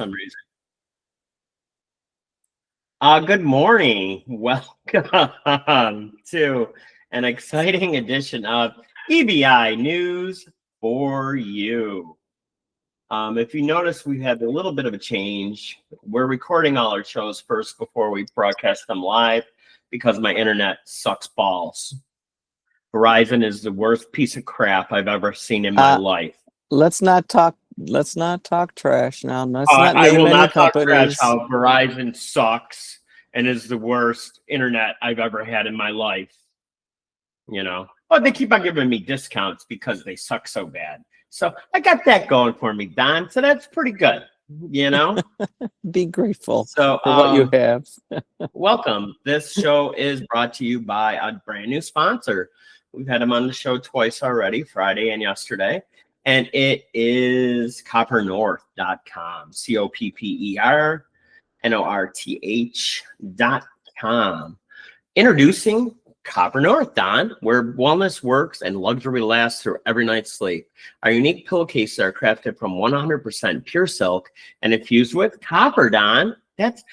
some reason. Good morning. Welcome to an exciting edition of EBI News for you. If you notice, we had a little bit of a change. We're recording all our shows first before we broadcast them live because my internet sucks balls. Verizon is the worst piece of crap I've ever seen in my life. Let's not talk trash now. Let's not I name will any not talk trash companies. how Verizon sucks and is the worst internet I've ever had in my life. You know, but they keep on giving me discounts because they suck so bad. So I got that going for me, Don. So that's pretty good. You know, Be grateful so for what you have. welcome. This show is brought to you by a brand new sponsor. We've had them on the show twice already, Friday and yesterday. And it is coppernorth.com, COPPERNORTH.com. Introducing Copper North, Don, where wellness works and luxury lasts through every night's sleep. Our unique pillowcases are crafted from 100% pure silk and infused with copper, Don. That's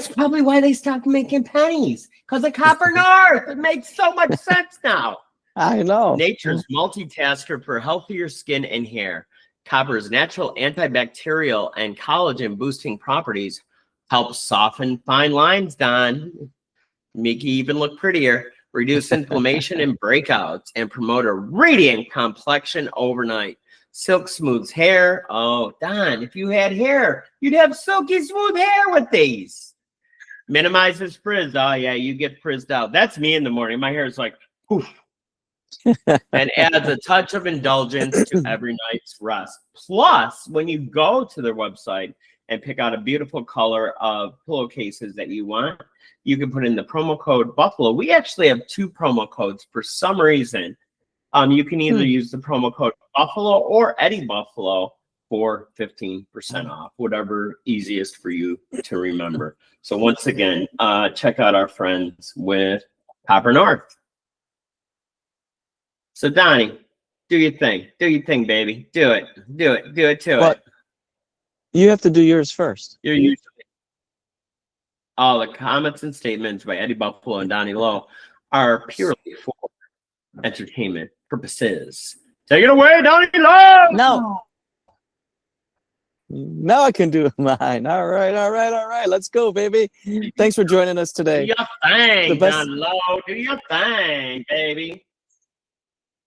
probably why they stopped making pennies, because of Copper North. It makes so much sense now. I know. Nature's multitasker for healthier skin and hair. Copper's natural antibacterial and collagen boosting properties help soften fine lines, Don. Make you even look prettier, reduce inflammation and breakouts, and promote a radiant complexion overnight. Silk smooths hair. Oh, Don, if you had hair, you'd have silky smooth hair with these. Minimizes frizz. Oh, yeah, you get frizzed out. That's me in the morning. My hair is like, poof. And adds a touch of indulgence to every night's rest. Plus, when you go to their website and pick out a beautiful color of pillowcases that you want, you can put in the promo code Buffalo. We actually have two promo codes for some reason. You can either use the promo code Buffalo or Eddie Buffalo for 15% off, whatever easiest for you to remember. So once again, check out our friends with Copper North. So Donnie, do your thing. Do your thing, baby. Do it. Do it. Do it to it. You have to do yours first. You're usually all the comments and statements by Eddie Buffalo and Donnie Lowe are purely for entertainment purposes. Take it away, Donnie Lowe. No. Now I can do mine. All right. Let's go, baby. Thanks for joining us today. Do your thing, Don Lowe. Do your thing, baby.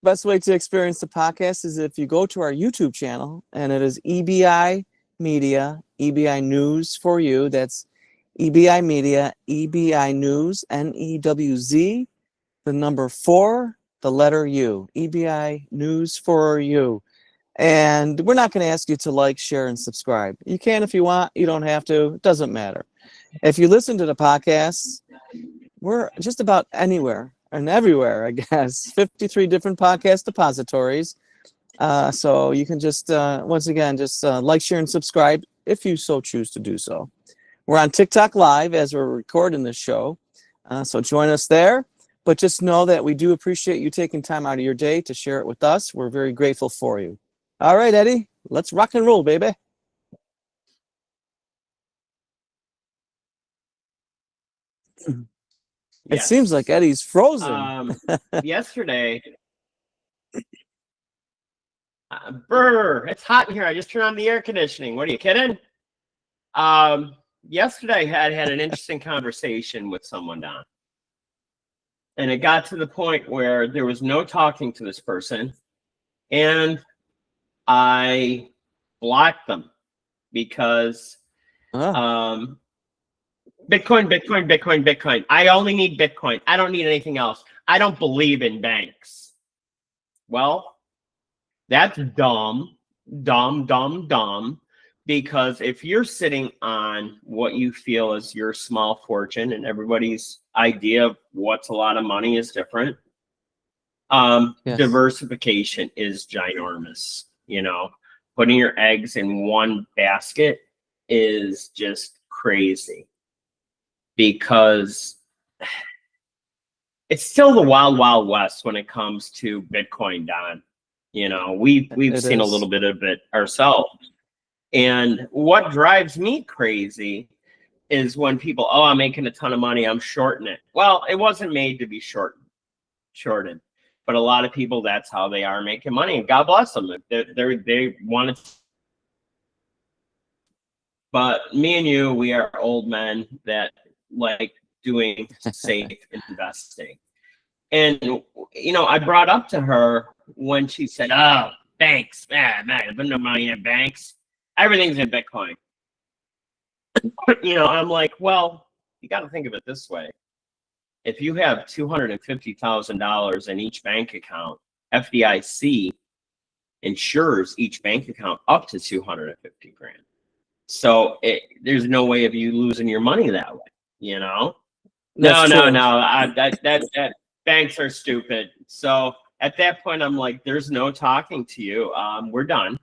Best way to experience the podcast is if you go to our YouTube channel, and it is EBI Media, EBI News for you. That's EBI Media, EBI News, NEWZ, the number 4, the letter U, EBI News for you. And we're not going to ask you to like, share, and subscribe. You can if you want. You don't have to. It doesn't matter. If you listen to the podcasts, we're just about anywhere and everywhere, I guess. 53 different podcast depositories. So you can just, once again, just like, share, and subscribe if you so choose to do so. We're on TikTok Live as we're recording this show. So join us there. But just know that we do appreciate you taking time out of your day to share it with us. We're very grateful for you. All right, Eddie, let's rock and roll, baby. It seems like Eddie's frozen. Yesterday, it's hot in here. I just turned on the air conditioning. What are you kidding? Yesterday, I had an interesting conversation with someone, Don. And it got to the point where there was no talking to this person. And I blocked them because Bitcoin. I only need Bitcoin. I don't need anything else. I don't believe in banks. Well, that's dumb. Because if you're sitting on what you feel is your small fortune, and everybody's idea of what's a lot of money is different, diversification is ginormous. You know, putting your eggs in one basket is just crazy, because it's still the wild, wild west when it comes to Bitcoin, Don. You know, we've seen a little bit of it ourselves. And what drives me crazy is when people, oh, I'm making a ton of money, I'm shorting it. Well, it wasn't made to be shorted. But a lot of people, that's how they are making money. And God bless them. They want to. But me and you, we are old men that like doing safe investing. And, you know, I brought up to her when she said, oh, banks, man, I've been no money in banks. Everything's in Bitcoin. You know, I'm like, well, you got to think of it this way. If you have $250,000 in each bank account, FDIC insures each bank account up to 250 grand. So there's no way of you losing your money that way, you know? That's No. true. That banks are stupid. So at that point, I'm like, there's no talking to you. We're done.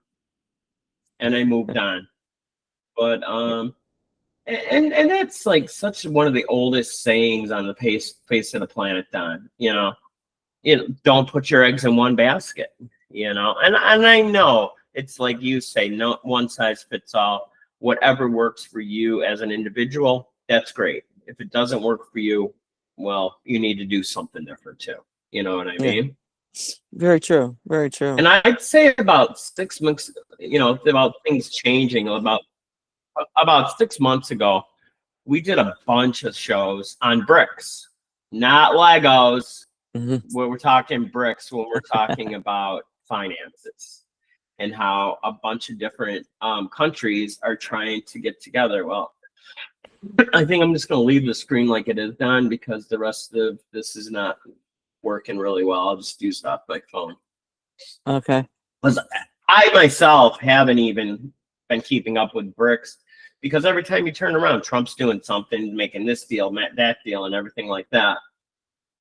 And I moved on. But and that's like such one of the oldest sayings on the face of the planet, Don. You know, don't put your eggs in one basket. You know, and I know it's like you say, no one size fits all. Whatever works for you as an individual, that's great. If it doesn't work for you, well, you need to do something different too. You know what I mean? Very true. Very true. And I'd say about 6 months, you know, about things changing. About 6 months ago, we did a bunch of shows on bricks, not Legos. Where we're talking bricks, when we're talking about finances and how a bunch of different countries are trying to get together. Well, I think I'm just going to leave the screen like it is done because the rest of this is not working really well. I'll just use it off my phone. Okay. Because I myself haven't even been keeping up with bricks because every time you turn around, Trump's doing something, making this deal, that deal, and everything like that.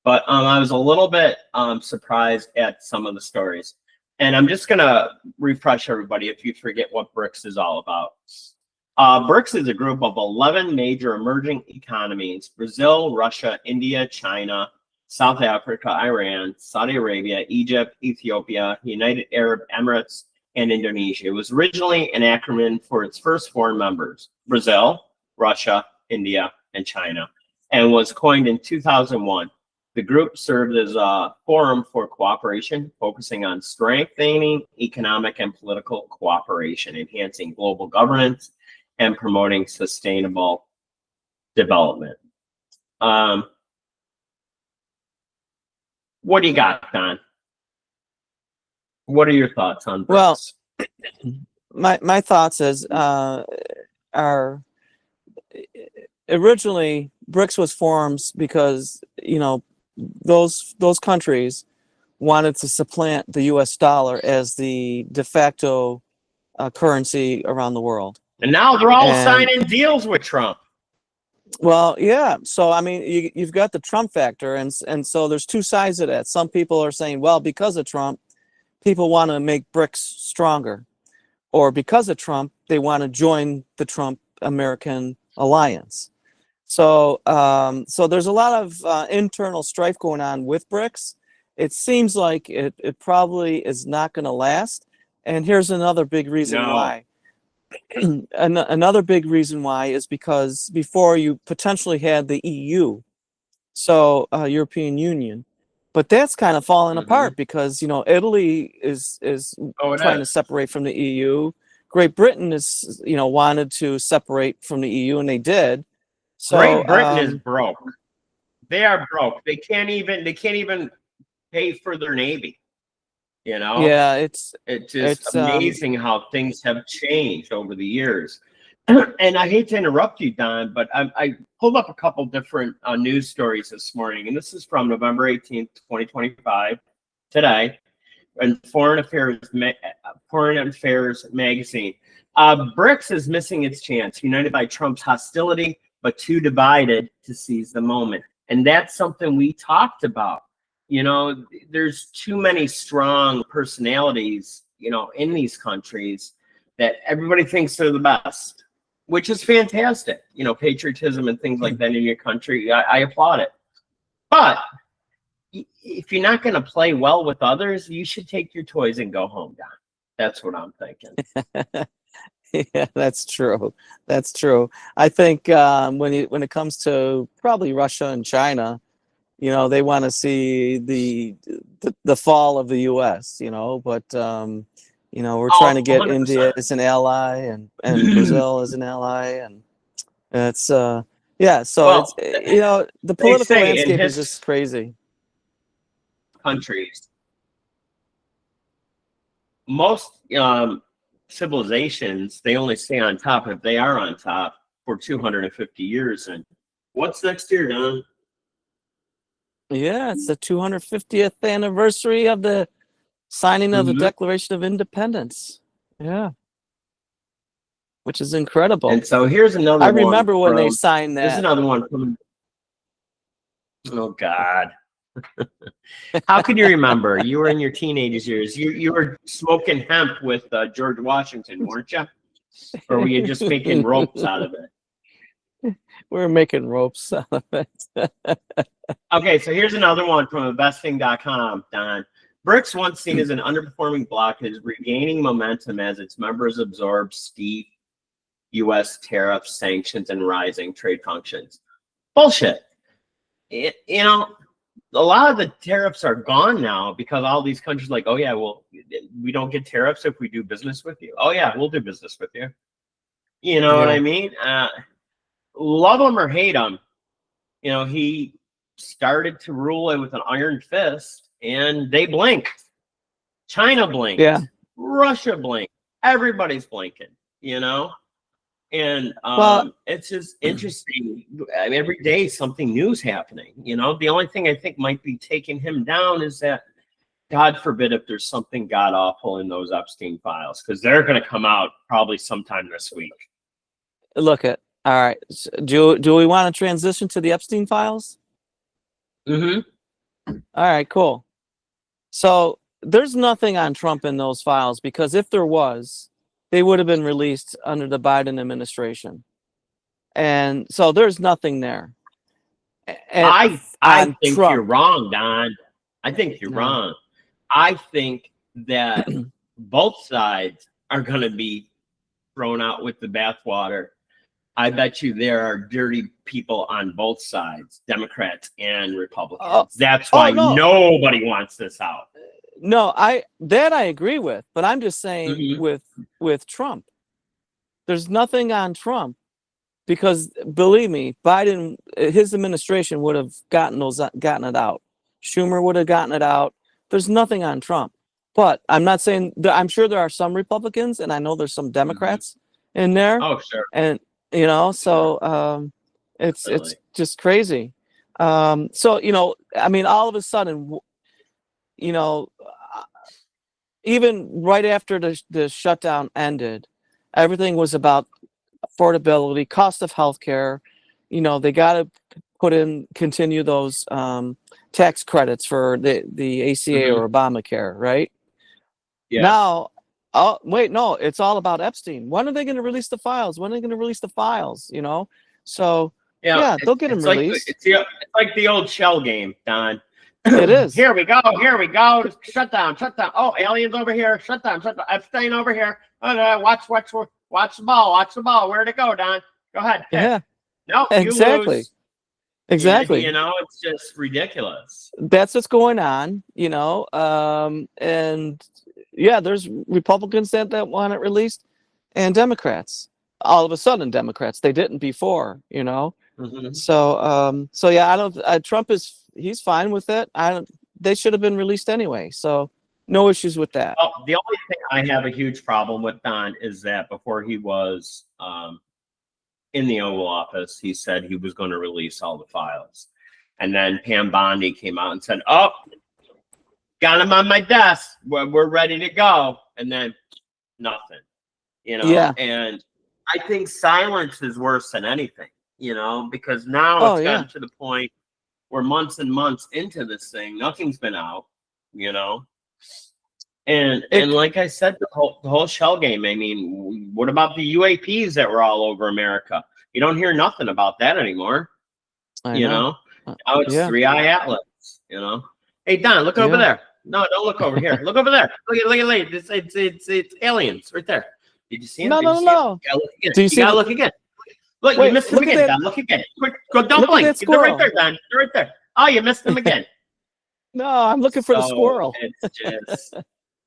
But I was a little bit surprised at some of the stories. And I'm just going to refresh everybody if you forget what BRICS is all about. BRICS is a group of 11 major emerging economies: Brazil, Russia, India, China, South Africa, Iran, Saudi Arabia, Egypt, Ethiopia, United Arab Emirates, and Indonesia. It was originally an acronym for its first four members: Brazil, Russia, India, and China, and was coined in 2001. The group served as a forum for cooperation, focusing on strengthening economic and political cooperation, enhancing global governance, and promoting sustainable development. What do you got, Don? What are your thoughts on BRICS? Well, my thoughts is are originally BRICS was formed because, you know, those countries wanted to supplant the U.S. dollar as the de facto currency around the world. And now they're all signing deals with Trump. Well, yeah. So, I mean, you've got the Trump factor. And so there's two sides of that. Some people are saying, well, because of Trump, people want to make BRICS stronger. Or because of Trump, they want to join the Trump-American alliance. So, so there's a lot of internal strife going on with BRICS. It seems like it probably is not going to last. And here's another big reason why. Another big reason why is because before you potentially had the EU, so European Union, but that's kind of falling apart because, you know, Italy is trying to separate from the EU. Great Britain is, you know, wanted to separate from the EU, and they did. So Great Britain is broke. They are broke. They can't even pay for their navy. You know? Yeah, it's amazing how things have changed over the years. And I hate to interrupt you, Don, but I pulled up a couple different news stories this morning, and this is from November 18th, 2025, today, and Foreign Affairs magazine. BRICS is missing its chance, united by Trump's hostility, but too divided to seize the moment. And that's something we talked about. You know, there's too many strong personalities, you know, in these countries that everybody thinks they're the best, which is fantastic. You know, patriotism and things like that in your country, I applaud it. But if you're not going to play well with others, you should take your toys and go home, Don. That's what I'm thinking. Yeah, that's true. That's true. I think when it comes to probably Russia and China, they want to see the fall of the U.S. But we're trying to Oh, get 100%. India as an ally and Brazil as an ally, and it's yeah. So Well, it's the they political say in landscape is his just crazy. countries, most civilizations, they only stay on top if they are on top for 250 years. And what's next year, Don? Yeah, it's the 250th anniversary of the signing of the Hmm. Declaration of Independence. Yeah, which is incredible. And so here's another I one remember when they from, signed here's that. another one from, oh God. How can you remember? You were in your teenage years. You were smoking hemp with George Washington, weren't you? Or were you just making ropes out of it? We're making ropes out of it. Okay, so here's another one from investing.com, Don. BRICS, once seen as an underperforming bloc, is regaining momentum as its members absorb steep U.S. tariffs, sanctions, and rising trade functions. Bullshit. A lot of the tariffs are gone now because all these countries are like, oh yeah, well, we don't get tariffs if we do business with you. Oh yeah, we'll do business with you. You know what Yeah. I mean? Love him or hate him, he started to rule it with an iron fist, and they blinked. China blinked. Yeah. Russia blinked. Everybody's blinking. And Well, it's just interesting. I mean, every day something new's happening. The only thing I think might be taking him down is that, God forbid, if there's something god awful in those Epstein files, because they're going to come out probably sometime this week. look at all right. Do we want to transition to the Epstein files? Mm-hmm. All right, cool. So there's nothing on Trump in those files because if there was, they would have been released under the Biden administration. And so there's nothing there. And I think Trump, you're wrong, Don. I think you're no. wrong. I think that both sides are going to be thrown out with the bathwater. I bet you there are dirty people on both sides, Democrats and Republicans. That's why no. nobody wants this out. No, I agree with, but I'm just saying with Trump, there's nothing on Trump because believe me, Biden, his administration would have gotten it out. Schumer would have gotten it out. There's nothing on Trump, but I'm not saying I'm sure there are some Republicans, and I know there's some Democrats in there. Oh, sure. And so it's just crazy. So I mean, all of a sudden, even right after the shutdown ended, everything was about affordability, cost of healthcare. They got to continue those tax credits for the ACA or Obamacare, right? Yeah. Now, oh wait, no, it's all about Epstein. When are they going to release the files? When are they going to release the files? So yeah, they'll get them released. It's like the old shell game, Don. It is. Here we go. Shut down. Oh, aliens over here. Shut down. Epstein over here. Watch the ball. Where'd it go, Don? Go ahead. Yeah. No, exactly. You lose. Exactly. It's just ridiculous. That's what's going on, and yeah, there's Republicans that want it released and Democrats. All of a sudden, Democrats, they didn't before, So yeah, Trump he's fine with it. They should have been released anyway. So no issues with that. Well, the only thing I have a huge problem with, Don, is that before he was in the Oval Office, he said he was going to release all the files. And then Pam Bondi came out and said, oh, got him on my desk. We're ready to go. And then nothing, Yeah. And I think silence is worse than anything, because now it's gotten to the point where months and months into this thing, nothing's been out, And like I said, the whole shell game. I mean, what about the UAPs that were all over America? You don't hear nothing about that anymore. I know. Now it's 3-Eye Atlas. Hey Don, look over there. No, don't look over here. Look over there. Look at it's aliens right there. Did you see him? No, Did no, you no, see him? You gotta look again. Do you You see gotta the- look again. Look, Wait, you missed him look at again, that- Don. Look again. Quick, go, don't look at blink. that They're right squirrel. there, Don. They're right there. Oh, you missed him again. No, I'm looking for the So squirrel. it's just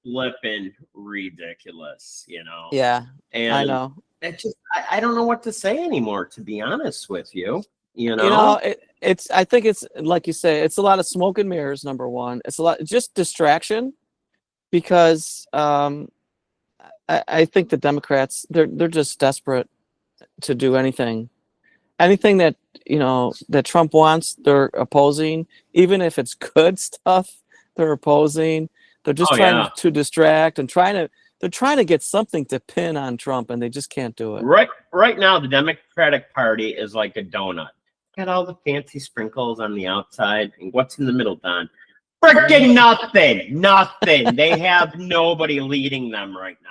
flipping ridiculous, Yeah, And I know. it just, I don't know what to say anymore, to be honest with you. I think it's like you say, it's a lot of smoke and mirrors. Number one, it's a lot just distraction, because I think the Democrats, they're just desperate to do anything that that Trump wants. They're opposing, even if it's good stuff. They're opposing. They're just trying to distract and they're trying to get something to pin on Trump, and they just can't do it. Right now, the Democratic Party is like a donut. Got all the fancy sprinkles on the outside, and what's in the middle, Don? Freaking nothing. They have nobody leading them right now.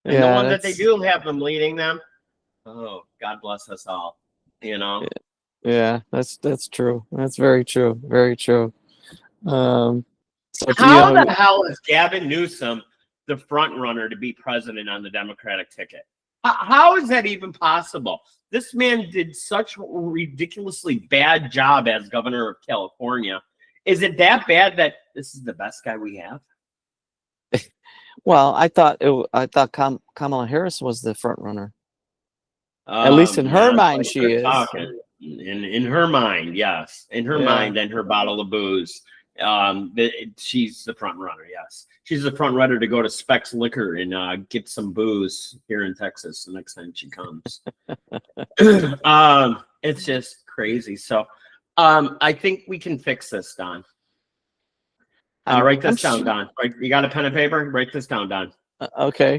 And the ones that they do have them leading them, oh, God bless us all. Yeah, that's true. That's very true. Very true. So How the hell is Gavin Newsom the front runner to be president on the Democratic ticket? How is that even possible? This man did such a ridiculously bad job as governor of California. Is it that bad that this is the best guy we have? Well, I thought Kamala Harris was the front runner. At least in her mind, she is. In her mind, yes. In her mind and her bottle of booze, she's the front runner. Yes, she's the front runner to go to Specs Liquor and get some booze here in Texas the next time she comes. It's just crazy. So, I think we can fix this, Don. Write this down, Don. You got a pen and paper? Write this down, Don. Okay.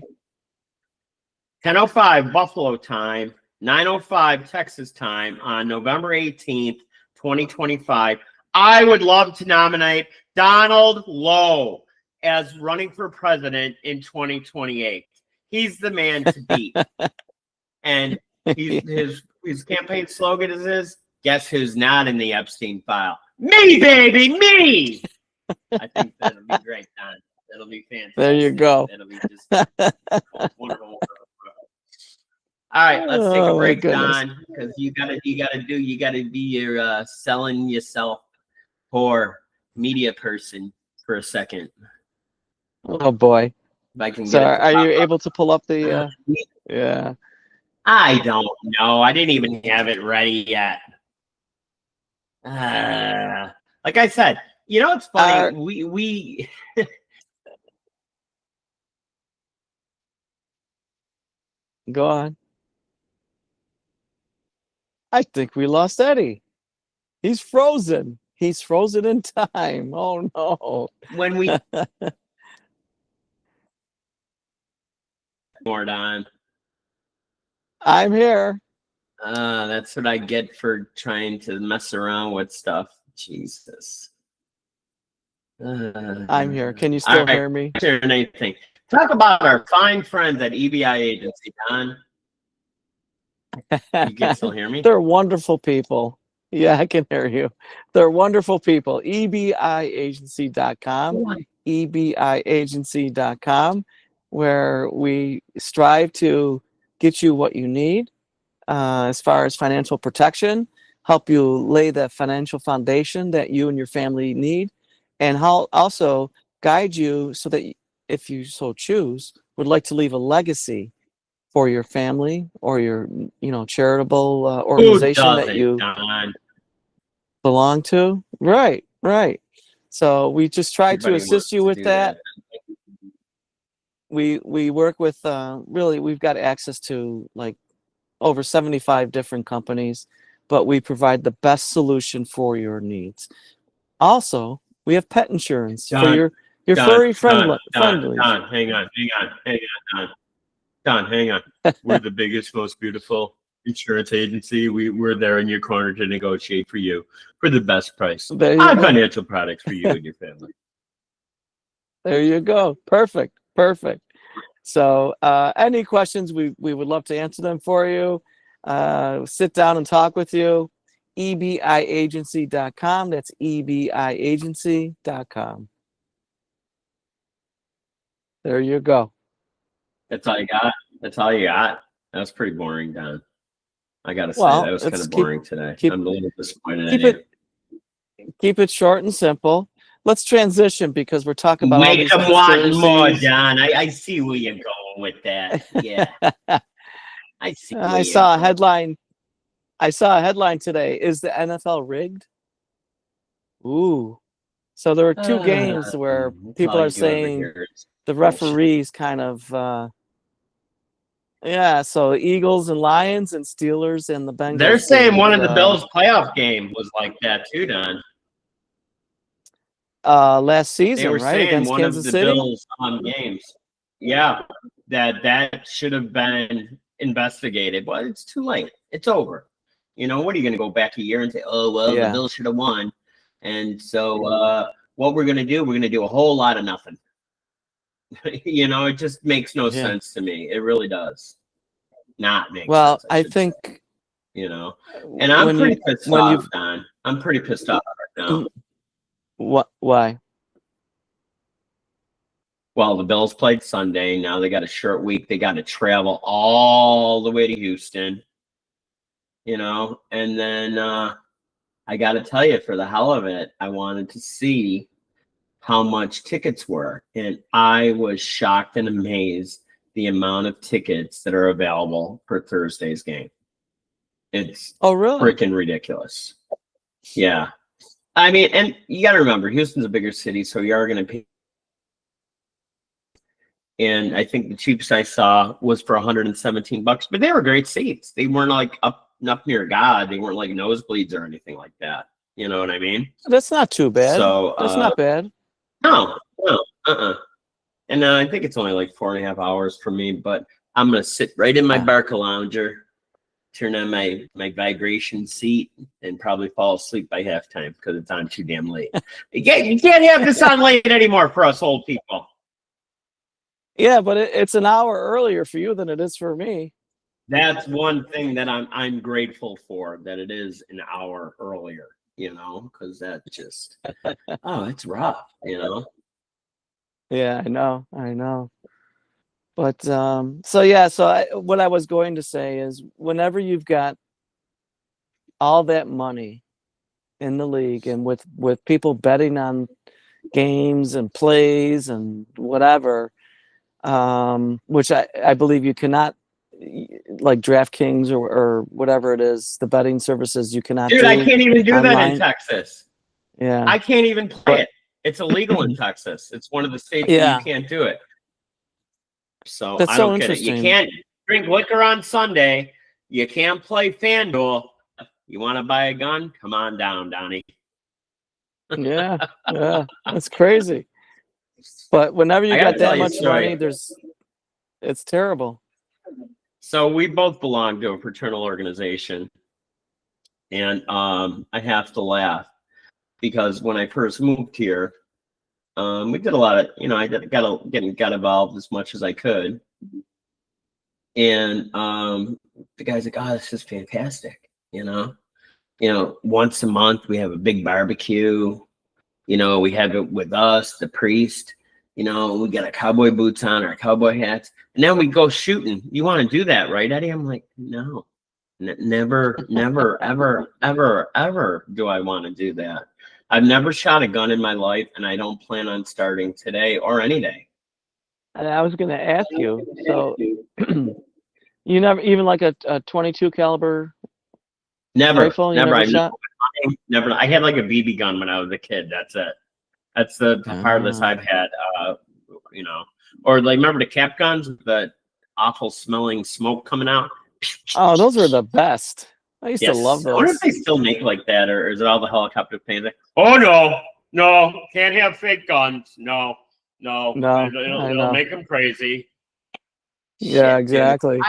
10:05 Buffalo time, 9:05 Texas time on November 18th, 2025. I would love to nominate Donald Lowe as running for president in 2028. He's the man to beat. And his campaign slogan is guess who's not in the Epstein file? Me, baby, me. I think that'll be great, Don. That'll be fantastic. There you go. That'll be just wonderful. All right, let's take a break, Don, because you gotta be your selling yourself for media person for a second. Oh boy. If I can So get it to are you pop able to pull up the up. yeah. I don't know. I didn't even have it ready yet. Like I said, it's funny. We Go on. I think we lost Eddie. He's frozen. He's frozen in time. Oh no. when we more Don. I'm here. That's what I get for trying to mess around with stuff. Jesus. I'm here. Can you still hear me? Anything. Talk about our fine friends at EBI Agency, Don. You can still hear me? They're wonderful people. Yeah, I can hear you. They're wonderful people. EBIagency.com. EBIagency.com, where we strive to get you what you need as far as financial protection, help you lay the financial foundation that you and your family need, and how also guide you so that if you so choose, would like to leave a legacy for your family or your charitable organization that you belong to. Right. So we just try to assist you with that. We work with really, we've got access to like over 75 different companies, but we provide the best solution for your needs. Also, we have pet insurance for your furry friendly. Don, hang on, Don, hang on. We're the biggest, most beautiful insurance agency. We're there in your corner to negotiate for you for the best price on financial products for you and your family. There you go. Perfect. So any questions, we would love to answer them for you. Sit down and talk with you. EBIagency.com. That's EBIagency.com. There you go. That's all you got? That's all you got? That was pretty boring, Don. I gotta say, Well, that was kind let's of boring today. keep- I'm a little disappointed in keep you. keep it short and simple. Let's transition because we're talking about all Make these them want more, conspiracies. Don. I see where you're going with that. Yeah, I see where I you're saw a going. headline. I saw a headline today. Is the NFL rigged? Ooh. So there were two games where That's people all are you ever saying hear is the bullshit. referees kind of yeah, so Eagles and Lions and Steelers and the Bengals. They're saying games, one of the Bills' playoff game was like that too, Don. last They season, were right? saying Against one Kansas of the City. Bills' games. Yeah, that should have been investigated. Well, it's too late. It's over. You know, what are you going to go back a year and say, oh, well, Yeah. the Bills should have won? And so what we're going to do, we're going to do a whole lot of nothing. You know, it just makes no sense to me. It really does not make Well, sense. I think, you know, and I'm pretty pissed off, Don. I'm pretty pissed off right now. What? Why? Well, the Bills played Sunday. Now they got a short week. They got to travel all the way to Houston, you know, and then I got to tell you, for the hell of it, I wanted to see how much tickets were. And I was shocked and amazed the amount of tickets that are available for Thursday's game. It's really? Freaking ridiculous. Yeah. I mean, and you got to remember, Houston's a bigger city, so you are going to pay. And I think the cheapest I saw was for $117, but they were great seats. They weren't like up near God. They weren't like nosebleeds or anything like that. You know what I mean? That's not too bad. So that's not bad. No. And I think it's only like 4.5 hours for me, but I'm gonna sit right in my Barca lounger, turn on my vibration seat, and probably fall asleep by halftime because it's on too damn late. You can't have this on late anymore for us old people. Yeah, but it's an hour earlier for you than it is for me. That's one thing that I'm grateful for, that it is an hour earlier, you know, because that just it's rough, you know. Yeah, I know. But so what I was going to say is, whenever you've got all that money in the league and with people betting on games and plays and whatever, which I believe you cannot, like DraftKings or whatever it is, the betting services, you cannot. Dude, I can't even do online. that in Texas. Yeah, I can't even play it. It's illegal in Texas. It's one of the states that you can't do it. So that's I so don't get it. interesting. You can't drink liquor on Sunday. You can't play FanDuel. You want to buy a gun? Come on down, Donnie. Yeah, that's crazy. But whenever you got that much money, it's terrible. So we both belong to a fraternal organization, and I have to laugh because when I first moved here, we did a lot of, you know, I got involved as much as I could, and the guy's like, "Oh, this is fantastic," you know. Once a month we have a big barbecue. You know, we have it with us, the priest. You know, we got our cowboy boots on, our cowboy hats, and then we go shooting. You want to do that, right, Eddie? I'm like, no, never, ever do I want to do that. I've never shot a gun in my life, and I don't plan on starting today or any day. And I was going to ask you, so you never, even like a 22 caliber rifle? Never. I had like a BB gun when I was a kid. That's it. That's the farthest I've had. You know, or like, remember the cap guns with the awful smelling smoke coming out? Oh, those are the best. I used to love those. I wonder if they still make like that, or is it all the helicopter paint? Like, oh no, can't have fake guns. No, it'll make them crazy. Yeah, exactly.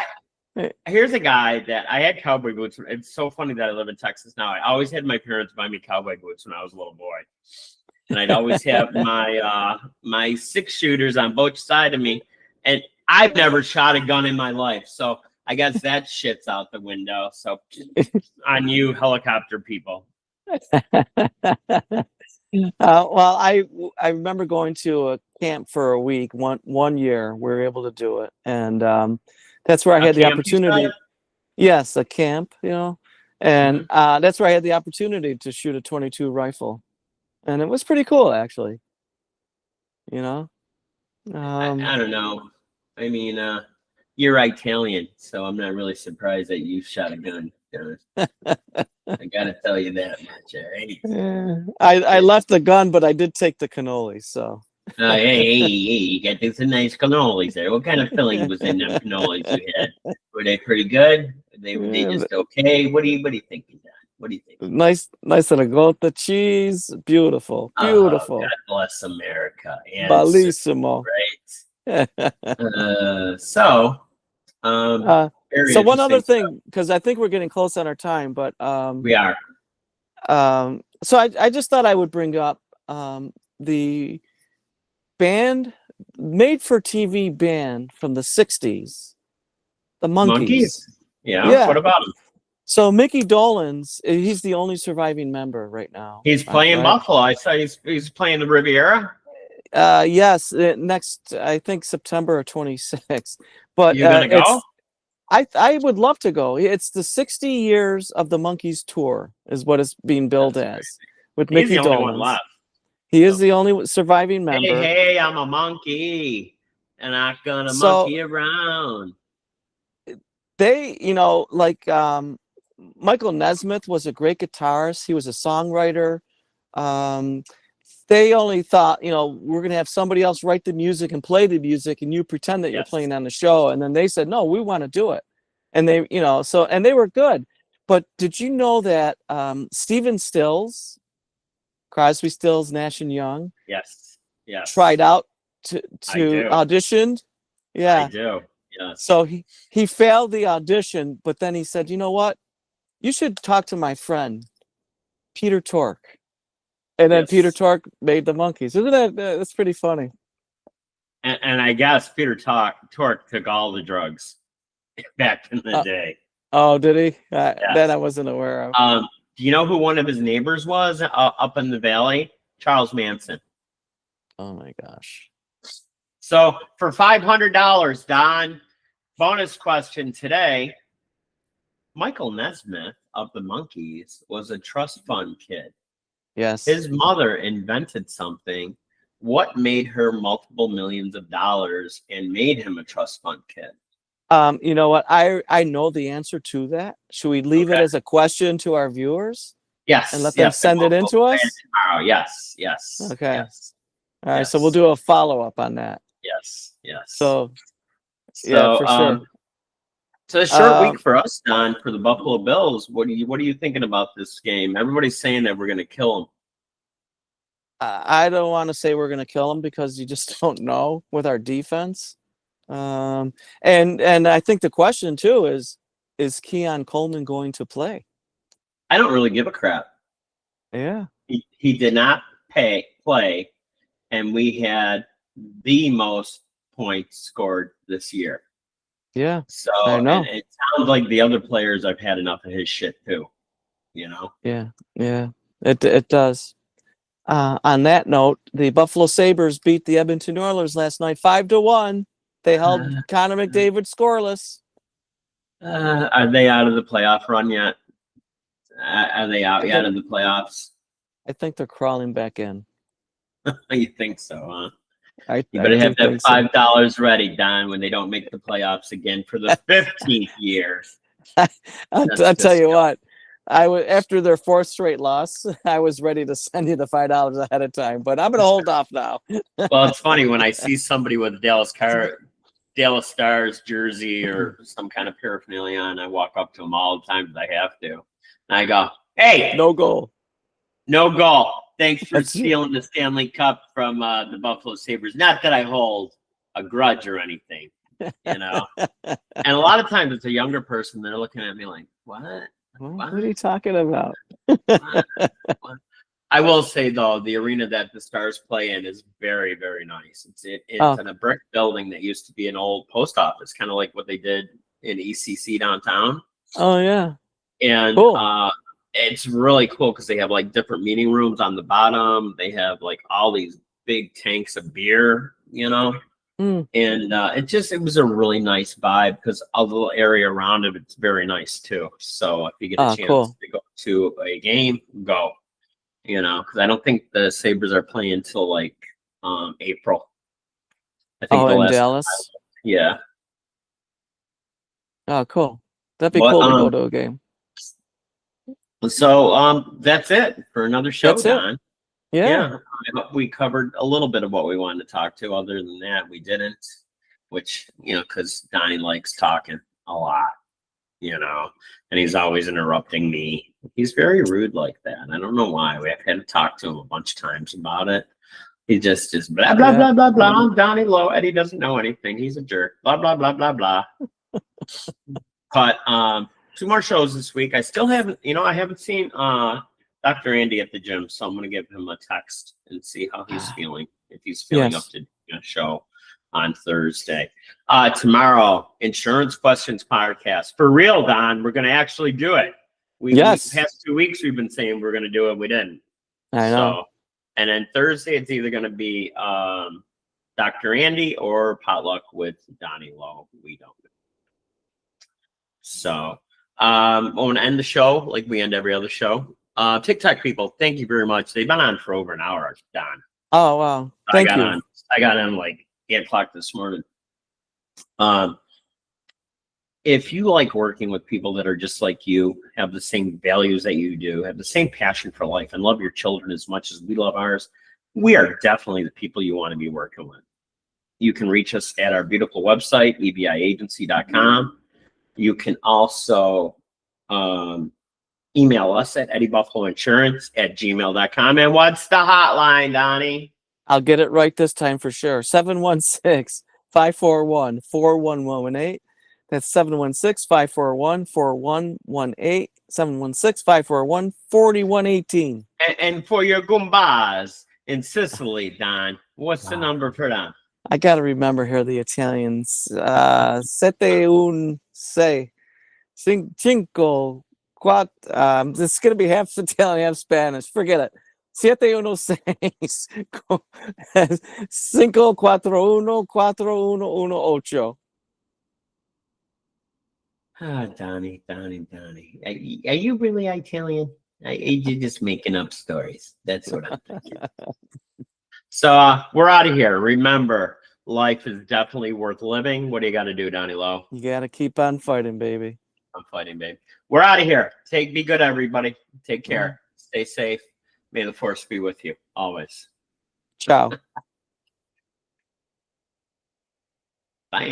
Here's a guy that I had cowboy boots. It's so funny that I live in Texas now. I always had my parents buy me cowboy boots when I was a little boy, and I'd always have my my 6-shooters on both sides of me. And I've never shot a gun in my life, so I guess that shit's out the window. So on you, helicopter people. Well, I remember going to a camp for a week one year. We were able to do it, and That's where I A had the camp, you opportunity. said? Yes, a camp, and that's where I had the opportunity to shoot a 22 rifle, and it was pretty cool, actually. You know, I don't know. I mean, you're Italian, so I'm not really surprised that you shot a gun. I gotta tell you that much, all right? I left the gun, but I did take the cannoli. So Hey, you got some nice cannolis there. What kind of filling was in them cannolis you had? Were they pretty good? They Yeah, just okay? What do you thinking, Don? What do you think? nice the cheese, beautiful, Oh, beautiful, God bless America and bellissimo. right. So, very So one other interesting stuff. thing, because I think we're getting close on our time, but We are. so I just thought I would bring up the band, made for TV band from the 60s, the Monkees. Yeah. Yeah. What about him? So Mickey Dolenz, he's the only surviving member right now. He's playing right? Buffalo. I saw he's playing the Riviera. Yes, next, I think September of 26. But You gonna go? I would love to go. It's the 60 years of the Monkees tour is what it's being billed That's as, crazy. with He's Mickey the only one Dolenz. left. He is the only surviving member. Hey, I'm a monkey, and I'm gonna monkey around. They, like Michael Nesmith was a great guitarist. He was a songwriter. They only thought, we're going to have somebody else write the music and play the music, and you pretend that you're playing on the show. And then they said, no, we want to do it. And they, and they were good. But did you know that Stephen Stills, Crosby, Stills, Nash and Young, tried out to audition? Yeah, I do. Yeah. So he failed the audition, but then he said, you know what? You should talk to my friend, Peter Tork. And then Peter Tork made the Monkees. Isn't that, that's pretty funny. And I guess Peter Tork took all the drugs back in the day. Oh, did he? That I wasn't aware of. Do you know who one of his neighbors was up in the valley? Charles Manson. Oh my gosh. So for $500, Don, bonus question today. Michael Nesmith of the Monkees was a trust fund kid. Yes. His mother invented something. What made her multiple millions of dollars and made him a trust fund kid? You know what? I know the answer to that. Should we leave it as a question to our viewers? Yes. And let them send it in to us? Tomorrow. Yes. Okay. Yes. All right. So we'll do a follow-up on that. Yes. So yeah, for sure. It's a short week for us, Don, for the Buffalo Bills. What are you thinking about this game? Everybody's saying that we're going to kill them. I don't want to say we're going to kill them because you just don't know with our defense. And I think the question too is Keon Coleman going to play? I don't really give a crap. Yeah. He did not play, and we had the most points scored this year. Yeah. So I know. And it sounds like the other players have had enough of his shit too. Yeah. It does. On that note, the Buffalo Sabres beat the Edmonton Oilers last night 5-1. They held Connor McDavid scoreless. Are they out of the playoff run yet? Are they out yet of the playoffs? I think they're crawling back in. You think so, huh? You I better have that $5 so. ready, Don, when they don't make the playoffs again for the 15th year. I'll tell you what. After their fourth straight loss, I was ready to send you the $5 ahead of time, but I'm gonna hold off now. Well, it's funny when I see somebody with Dallas Stars jersey or some kind of paraphernalia on, I walk up to them all the time because I have to. And I go, hey, no goal. Thanks for stealing the Stanley Cup from the Buffalo Sabres. Not that I hold a grudge or anything, And a lot of times it's a younger person. They're looking at me like, what? What are you talking about? What? I will say, though, the arena that the Stars play in is very, very nice. It's in a brick building that used to be an old post office, kind of like what they did in ECC downtown. Oh, yeah. And cool. It's really cool because they have like different meeting rooms on the bottom. They have like all these big tanks of beer, Mm. And it was a really nice vibe because all the little area around it, it's very nice too. So if you get a chance Cool. to go to a game, go. Because I don't think the Sabres are playing till like April. I think Oh, the in last Dallas. yeah. Oh, cool. That'd be But cool to go to a game. so that's it for another show, That's it. Don. Yeah. Yeah, I hope we covered a little bit of what we wanted to talk to. Other than that, we didn't. Which because Donnie likes talking a lot, and he's always interrupting me. He's very rude like that. I don't know why. We have had to talk to him a bunch of times about it. He just blah blah Yeah. blah blah blah. I'm Donnie Lowe. Eddie doesn't know anything. He's a jerk. Blah blah blah blah blah. But 2 more shows this week. I still haven't, I haven't seen Dr. Andy at the gym, so I'm gonna give him a text and see how he's feeling. If he's feeling up to a show on Thursday. Tomorrow, Insurance Questions podcast. For real, Don, we're gonna actually do it. We past 2 weeks we've been saying we're gonna do it, we didn't. I know. So, and then Thursday it's either gonna be Dr. Andy or potluck with Donnie Lowe. We don't know. So I'm going to end the show like we end every other show. TikTok people, thank you very much. They've been on for over an hour, Don. Oh, wow. Thank you. I got on like 8 o'clock this morning. If you like working with people that are just like you, have the same values that you do, have the same passion for life, and love your children as much as we love ours, we are definitely the people you want to be working with. You can reach us at our beautiful website, ebiagency.com. You can also email us at eddiebuffaloinsurance@gmail.com. And what's the hotline, Donnie? I'll get it right this time for sure. 716-541-4118. That's 716-541-4118. 716-541-4118. And for your Goombas in Sicily, Don, what's the number for them? I got to remember here the Italians. Sette un sei. Cinco. Quattro. This is going to be half Italian, half Spanish. Forget it. Siete uno seis. Cinco cuatro uno uno ocho. Donnie. Are you really Italian? You're just making up stories. That's what I'm thinking. So we're out of here. Remember, life is definitely worth living. What do you got to do, Donnie Lowe? You got to keep on fighting, baby. I'm fighting, babe. We're out of here. Be good, everybody. Take care. Stay safe. May the force be with you always. Ciao. Bye.